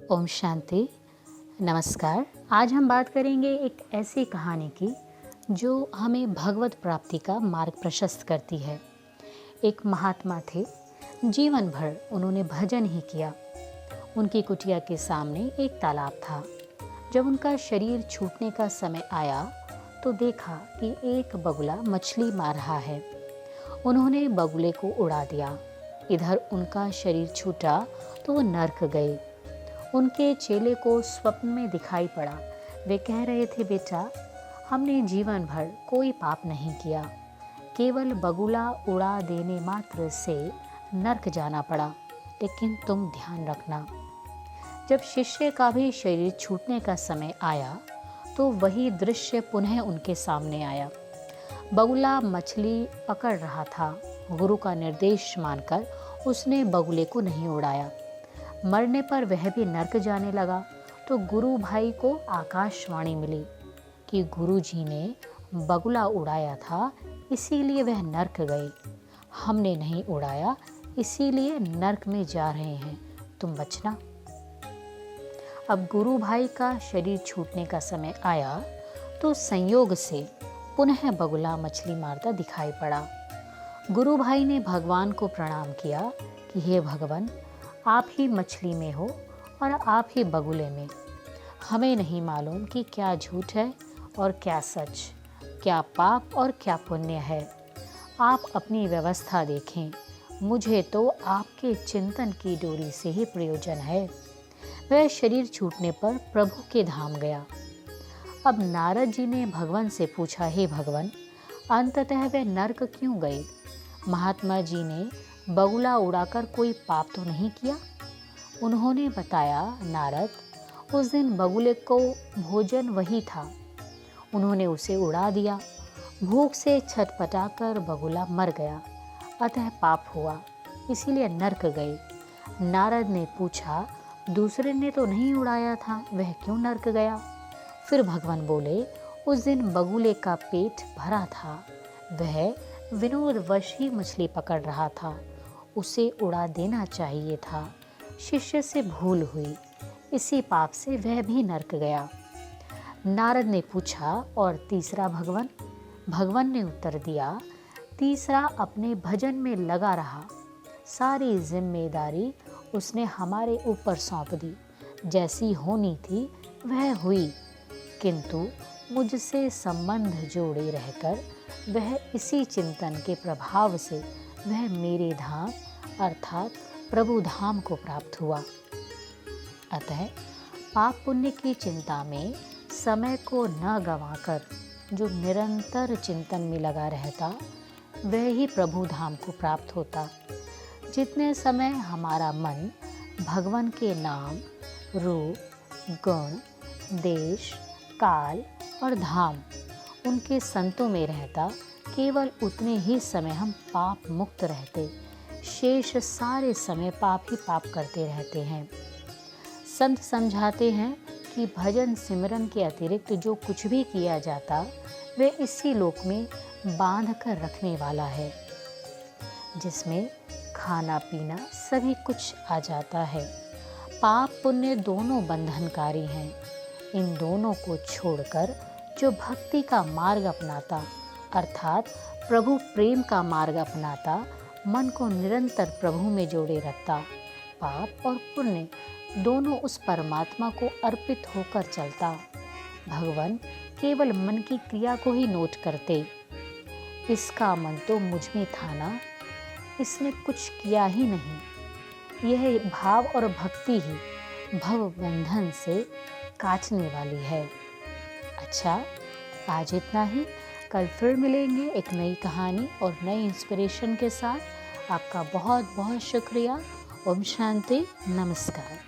ओम शांति। नमस्कार। आज हम बात करेंगे एक ऐसी कहानी की जो हमें भगवत प्राप्ति का मार्ग प्रशस्त करती है। एक महात्मा थे, जीवन भर उन्होंने भजन ही किया। उनकी कुटिया के सामने एक तालाब था। जब उनका शरीर छूटने का समय आया तो देखा कि एक बगुला मछली मार रहा है। उन्होंने बगुले को उड़ा दिया। इधर उनका शरीर छूटा तो वो नर्क गए। उनके चेले को स्वप्न में दिखाई पड़ा। वे कह रहे थे, बेटा, हमने जीवन भर कोई पाप नहीं किया, केवल बगुला उड़ा देने मात्र से नर्क जाना पड़ा। लेकिन तुम ध्यान रखना, जब शिष्य का भी शरीर छूटने का समय आया तो वही दृश्य पुनः उनके सामने आया। बगुला मछली पकड़ रहा था। गुरु का निर्देश मानकर उसने बगुले को नहीं उड़ाया। मरने पर वह भी नर्क जाने लगा। तो गुरु भाई को आकाशवाणी मिली कि गुरु जी ने बगुला उड़ाया था, इसीलिए वह नर्क गए। हमने नहीं उड़ाया, इसीलिए नर्क में जा रहे हैं, तुम बचना। अब गुरु भाई का शरीर छूटने का समय आया तो संयोग से पुनः बगुला मछली मारता दिखाई पड़ा। गुरु भाई ने भगवान को प्रणाम किया कि हे भगवान, आप ही मछली में हो और आप ही बगुले में। हमें नहीं मालूम कि क्या झूठ है और क्या सच, क्या पाप और क्या पुण्य है। आप अपनी व्यवस्था देखें, मुझे तो आपके चिंतन की डोरी से ही प्रयोजन है। वह शरीर छूटने पर प्रभु के धाम गया। अब नारद जी ने भगवान से पूछा, हे भगवान, अंततः वह नर्क क्यों गए? महात्मा जी ने बगुला उड़ाकर कोई पाप तो नहीं किया। उन्होंने बताया, नारद, उस दिन बगुले को भोजन वही था, उन्होंने उसे उड़ा दिया। भूख से छटपटाकर बगुला मर गया, अतः पाप हुआ, इसीलिए नर्क गए। नारद ने पूछा, दूसरे ने तो नहीं उड़ाया था, वह क्यों नर्क गया? फिर भगवान बोले, उस दिन बगुले का पेट भरा था, वह विनोदवश ही मछली पकड़ रहा था, उसे उड़ा देना चाहिए था। शिष्य से भूल हुई, इसी पाप से वह भी नर्क गया। नारद ने पूछा, और तीसरा भगवान? भगवान ने उत्तर दिया, तीसरा अपने भजन में लगा रहा, सारी जिम्मेदारी उसने हमारे ऊपर सौंप दी। जैसी होनी थी वह हुई, किंतु मुझसे संबंध जोड़े रहकर वह इसी चिंतन के प्रभाव से वह मेरे धाम अर्थात प्रभु धाम को प्राप्त हुआ। अतः पाप पुण्य की चिंता में समय को न गंवाकर जो निरंतर चिंतन में लगा रहता, वह ही प्रभु धाम को प्राप्त होता। जितने समय हमारा मन भगवान के नाम, रूप, गुण, देश, काल और धाम, उनके संतों में रहता, केवल उतने ही समय हम पाप मुक्त रहते। शेष सारे समय पाप ही पाप करते रहते हैं। संत समझाते हैं कि भजन सिमरन के अतिरिक्त जो कुछ भी किया जाता, वह इसी लोक में बांध कर रखने वाला है, जिसमें खाना पीना सभी कुछ आ जाता है। पाप पुण्य दोनों बंधनकारी हैं। इन दोनों को छोड़कर जो भक्ति का मार्ग अपनाता अर्थात प्रभु प्रेम का मार्ग अपनाता, मन को निरंतर प्रभु में जोड़े रखता, पाप और पुण्य दोनों उस परमात्मा को अर्पित होकर चलता। भगवान केवल मन की क्रिया को ही नोट करते, इसका मन तो मुझ में था ना, इसने कुछ किया ही नहीं। यह भाव और भक्ति ही भव बंधन से काटने वाली है। अच्छा, आज इतना ही। कल फिर मिलेंगे एक नई कहानी और नई इंस्पिरेशन के साथ। आपका बहुत बहुत शुक्रिया। ओम शांति। नमस्कार।